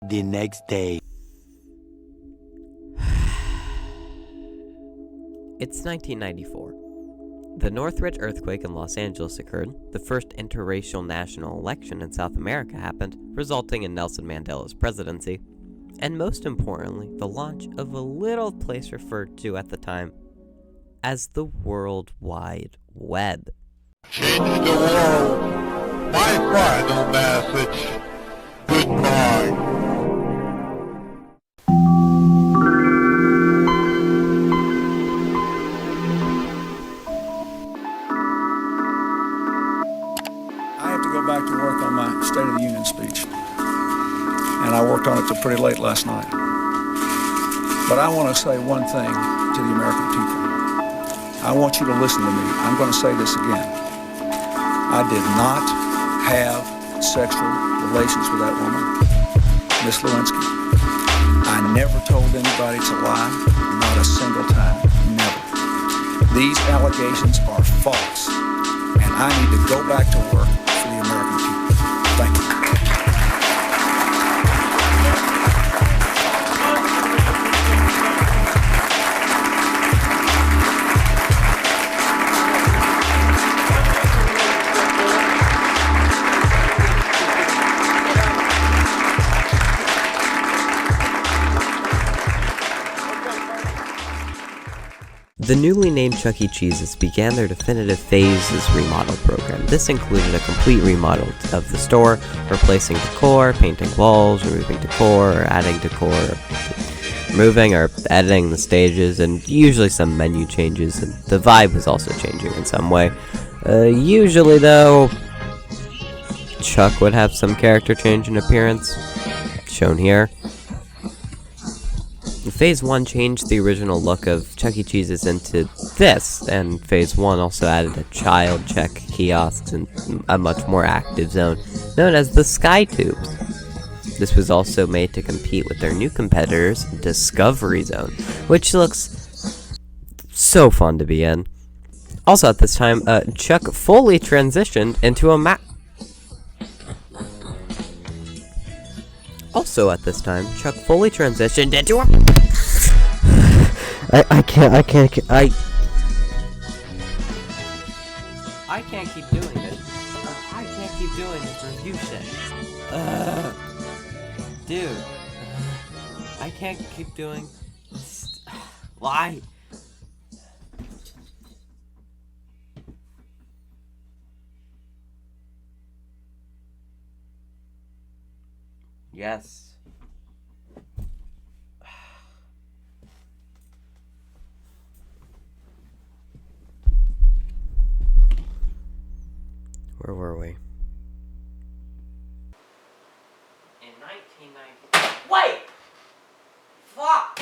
the next day. It's 1994. The Northridge earthquake in Los Angeles occurred, the first interracial national election in South America happened, resulting in Nelson Mandela's presidency, and most importantly, the launch of a little place referred to at the time as the World Wide Web. Change the world. My final message. Goodbye. I have to go back to work on my State of the Union speech. And I worked on it till pretty late last night. But I want to say one thing to the American people. I want you to listen to me. I'm going to say this again. I did not have sexual relations with that woman, Miss Lewinsky. I never told anybody to lie, not a single time, never. These allegations are false, and I need to go back to work for the American people. Thank you. The newly named Chuck E. Cheese's began their definitive phases remodel program. This included a complete remodel of the store, replacing decor, painting walls, removing decor, or adding decor, removing or editing the stages, and usually some menu changes, and the vibe was also changing in some way. Usually, though, Chuck would have some character change in appearance, shown here. Phase 1 changed the original look of Chuck E. Cheese's into this, and Phase 1 also added a child check kiosks and a much more active zone, known as the Sky Tubes. This was also made to compete with their new competitors, Discovery Zone, which looks so fun to be in. Also at this time, Chuck fully transitioned into a Also at this time, Chuck fully transitioned into a I can't keep doing this. I can't keep doing this review shit. Dude. I can't keep doing this. Why? Yes. Where were we? In 1990. Wait! Fuck!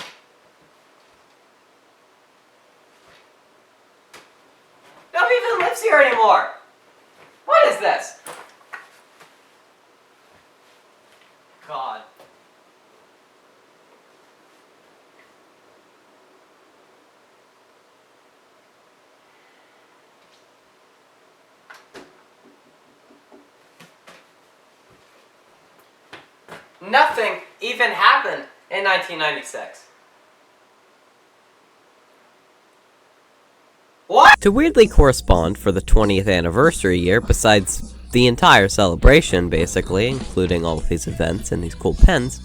Nobody even lives here anymore! What is this? God. Nothing even happened in 1996. What? To weirdly correspond for the 20th anniversary year, besides the entire celebration, basically, including all of these events and these cool pens,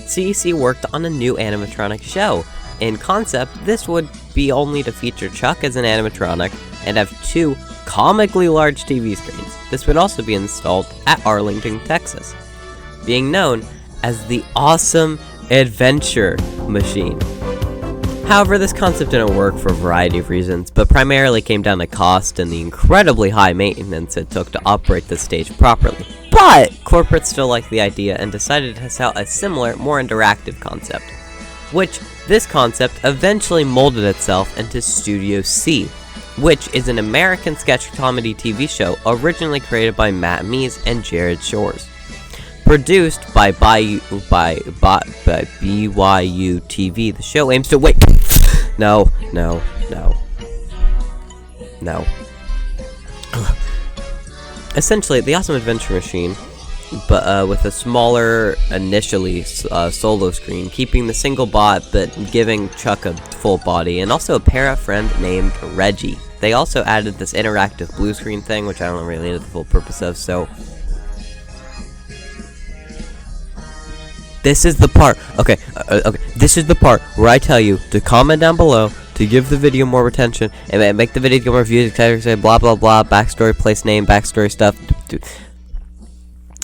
CEC worked on a new animatronic show. In concept, this would be only to feature Chuck as an animatronic and have 2 comically large TV screens. This would also be installed at Arlington, Texas, being known as the Awesome Adventure Machine. However, this concept didn't work for a variety of reasons, but primarily came down to cost and the incredibly high maintenance it took to operate the stage properly. But corporate still liked the idea and decided to sell a similar, more interactive concept, which this concept eventually molded itself into Studio C, which is an American sketch comedy TV show originally created by Matt Mees and Jared Shores. Produced by BYU TV, the show aims to No. Essentially, the Awesome Adventure Machine but with a smaller initially solo screen, keeping the single bot but giving Chuck a full body, and also a para friend named Reggie. They also added this interactive blue screen thing, which I don't really know the full purpose of, so this is the part, okay, this is the part where I tell you to comment down below, to give the video more attention, and make the video get more views, etc., say blah blah blah, backstory, place name, backstory stuff,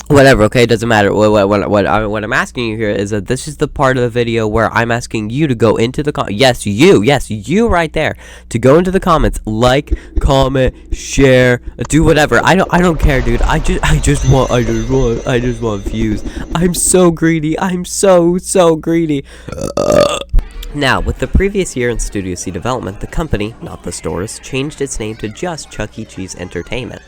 whatever, okay, doesn't matter. What I'm asking you here is that this is the part of the video where I'm asking you to go into the yes, you right there, to go into the comments, like, comment, share, do whatever. I don't care, dude. I just want views. I'm so greedy. I'm so greedy. Now, with the previous year in Studio C development, the company, not the stores, changed its name to just Chuck E. Cheese Entertainment.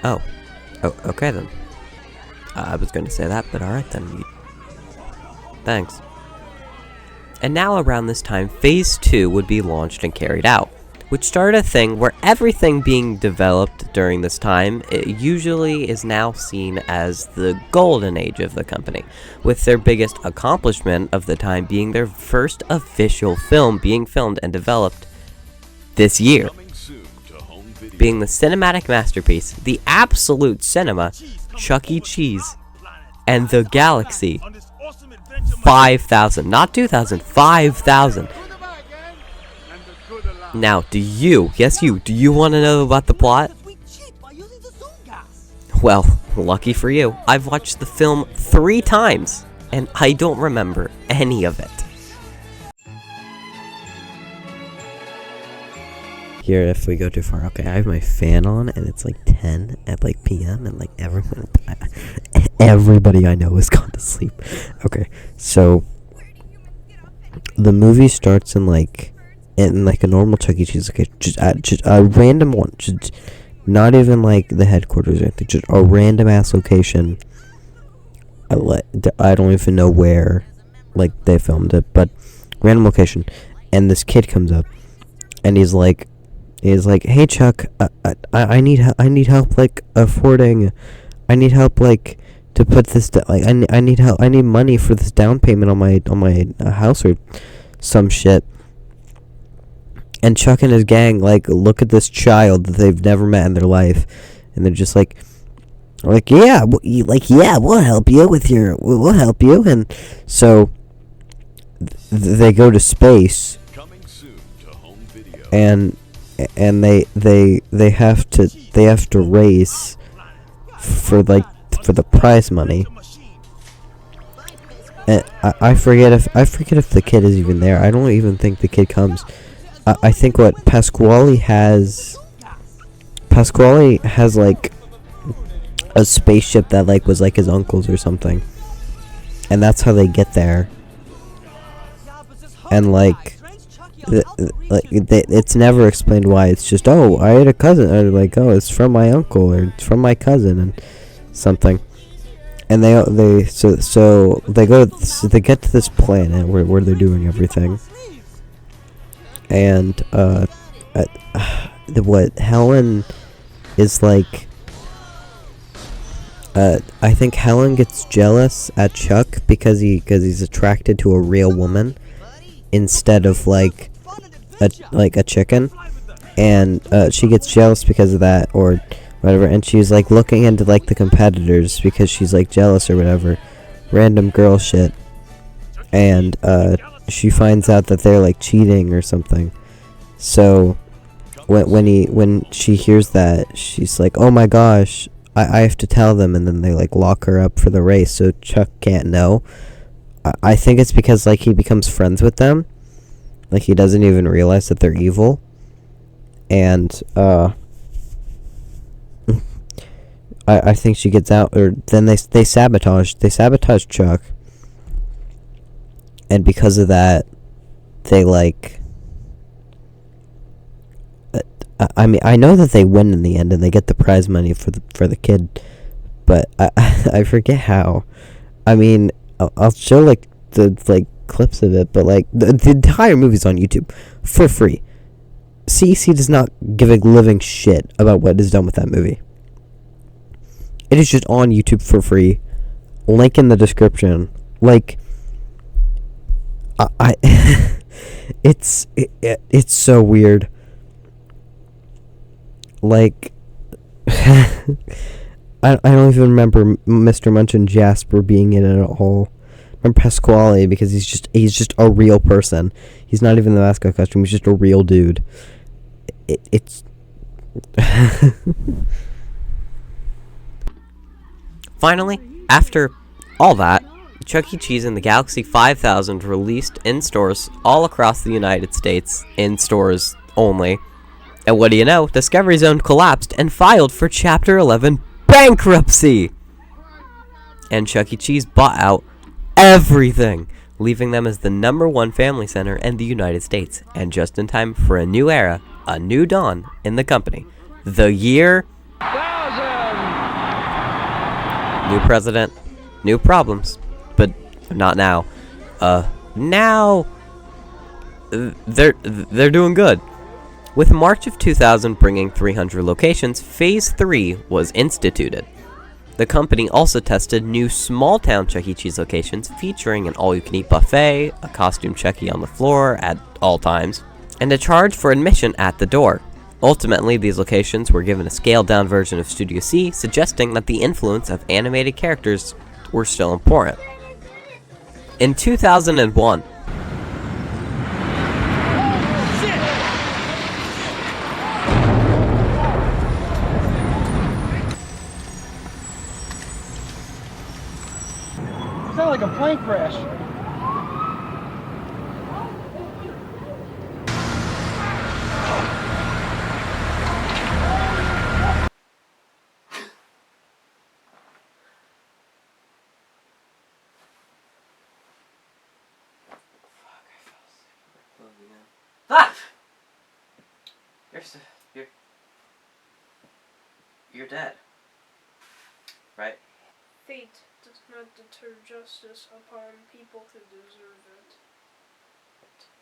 Oh, okay then. I was going to say that, but alright then. Thanks. And now around this time, Phase 2 would be launched and carried out, which started a thing where everything being developed during this time, it usually is now seen as the golden age of the company, with their biggest accomplishment of the time being their first official film being filmed and developed this year, being the cinematic masterpiece, the absolute cinema, Chuck E. Cheese and the Galaxy 5000, not 2000, 5000. Now, do you want to know about the plot? Well, lucky for you, I've watched the film 3 times, and I don't remember any of it. Here, if we go too far, okay, I have my fan on, and it's like 10 at like PM, and like everybody I know has gone to sleep. Okay, so the movie starts in like a normal Chuck E. Cheese, okay, just a random one, just not even like the headquarters or anything, just a random ass location. I don't even know where, like, they filmed it, but random location, and this kid comes up, and he's like, hey Chuck, I need help, like, I need help, like, to put this, I need help, I need money for this down payment on my house or some shit. And Chuck and his gang, like, look at this child that they've never met in their life, and they're just like, yeah, we'll help you, and so they go to space, and they have to race for the prize money. And I forget if the kid is even there. I don't even think the kid comes. I think what Pasquale has like a spaceship that like was like his uncle's or something, and that's how they get there. And like it's never explained why. It's just, oh, I had a cousin, or like, oh, it's from my uncle, or it's from my cousin, and something. And they get to this planet where they're doing everything. And what Helen is like, I think Helen gets jealous at Chuck because he's attracted to a real woman instead of like a chicken, and she gets jealous because of that or whatever, and she's like looking into like the competitors because she's like jealous or whatever, random girl shit, and she finds out that they're like cheating or something. So when she hears that, she's like, oh my gosh, I have to tell them, and then they like lock her up for the race so Chuck can't know. I think it's because like he becomes friends with them, like he doesn't even realize that they're evil, and I think she gets out, or then they sabotage Chuck, and because of that, they like, I mean, I know that they win in the end and they get the prize money for the kid, but I forget how. I mean, I'll show like the like clips of it, but like the entire movie's on YouTube for free. CEC does not give a living shit about what is done with that movie. It is just on YouTube for free. Link in the description. Like, it's so weird. Like, I don't even remember Mr. Munch and Jasper being in it at all. I remember Pasquale because he's just a real person. He's not even the mascot costume. He's just a real dude. It's Finally, after all that, Chuck E. Cheese and the Galaxy 5000 released in stores all across the United States, in stores only. And what do you know? Discovery Zone collapsed and filed for Chapter 11 bankruptcy! And Chuck E. Cheese bought out everything, leaving them as the #1 family center in the United States, and just in time for a new era, a new dawn in the company. The year 1000! New president, new problems, but not now. Now they're doing good. With March of 2000 bringing 300 locations, Phase 3 was instituted. The company also tested new small-town Chuck E. Cheese locations featuring an all-you-can-eat buffet, a costume Chucky on the floor at all times, and a charge for admission at the door. Ultimately, these locations were given a scaled-down version of Studio C, suggesting that the influence of animated characters were still important. In 2001, Sound like a plane crash. Ah! You're dead. Right? Fate does not deter justice upon people who deserve it.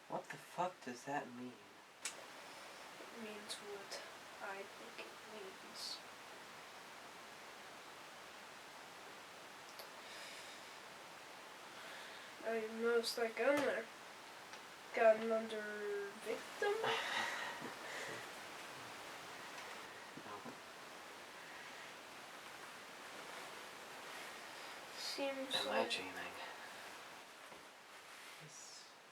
What the fuck does that mean? It means what I think it means. I noticed that gun there. Got another victim? Seems Am I like... dreaming?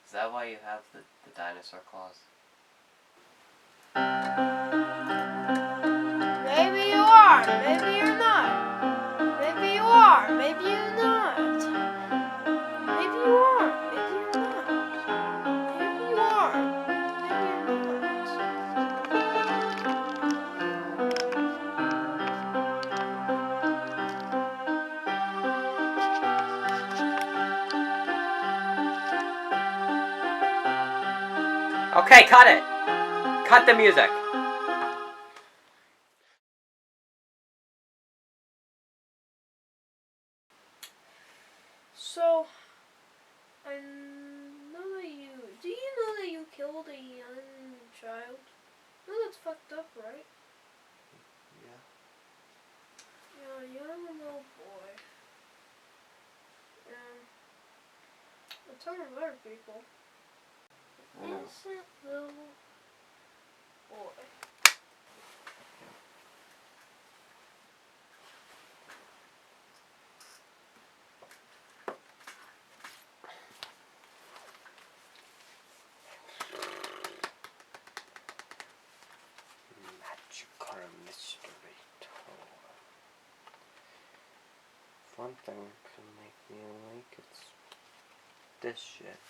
Is that why you have the dinosaur claws? Maybe you are, maybe you're not. Maybe you are, maybe you're not. Maybe you are, maybe you're not. Maybe you are, maybe you're not. Okay, cut it! Cut the music! So, I know that you... Do you know that you killed a young child? No, that's fucked up, right? Yeah. Yeah, a young little boy. And a ton of other people. Innocent little boy. Magical mystery tour. If one thing can make me awake, it's this shit.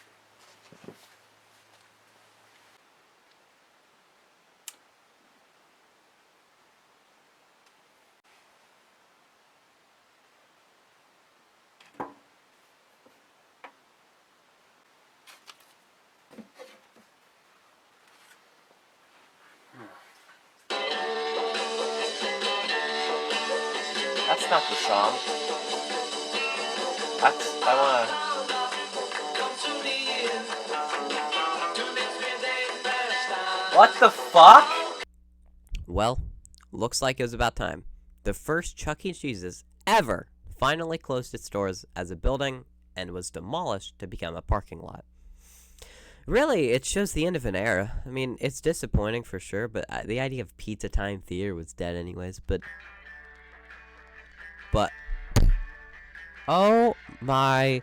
That's not the song. I wanna... What the fuck? Well, looks like it was about time. The first Chuck E. Cheese's ever finally closed its doors as a building and was demolished to become a parking lot. Really, it shows the end of an era. I mean, it's disappointing for sure, but the idea of Pizza Time Theater was dead anyways, but... Oh my...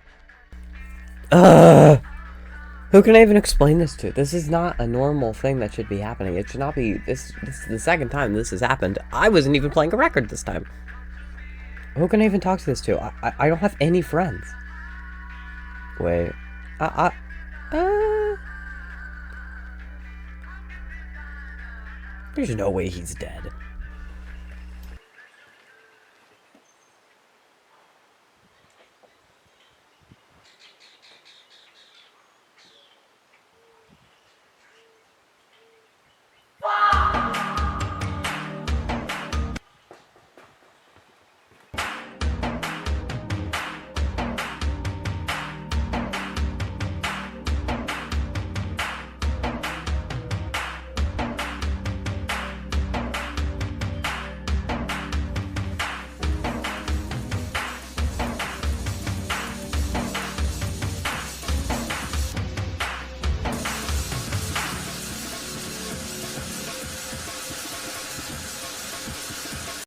Who can I even explain this to? This is not a normal thing that should be happening. It should not be... This is the second time this has happened. I wasn't even playing a record this time. Who can I even talk to this to? I don't have any friends. Wait. There's no way he's dead.